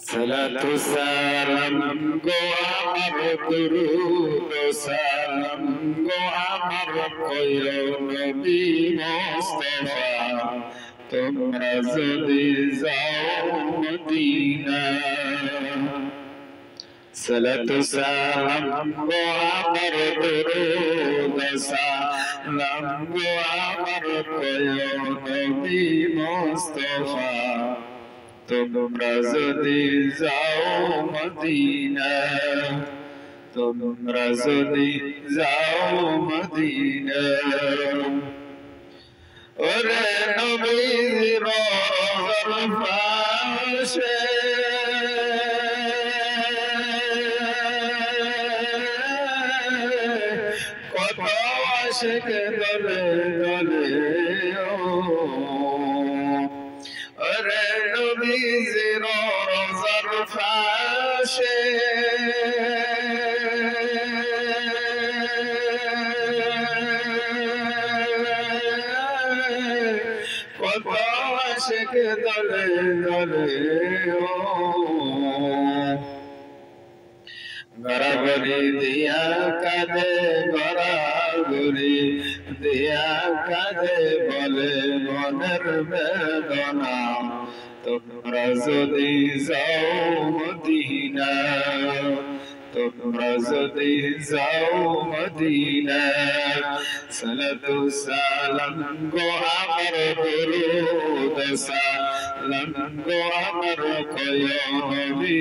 সালাতু সালাম গো আমার দুরূদ সালাম গো আমার কইরো নবী মুস্তাফা তোমরা যদি যাও মদিনা সালাতু সালাম গো আমার দুরূদ সালাম গো আমার কইরো নবী মুস্তাফা তোমরা যদি যাও মদিনা তোমরা যদি যাও মদিনা ওরে নবীর রওজার পাশে কত আশিক দলে দলে ওরে নবীর রওজার পাশে কত আশিক দলে দলে গরাগরি দিয়া কাঁদে গরাগরি দিয়া কাঁদে বলে মনের বেদনা তোমরা যদি যাও মদিনা তোমরা যদি যাও মদিনা সালাতু সালাম গো আমার দুরূদ সালাম গো আমার কয় নবী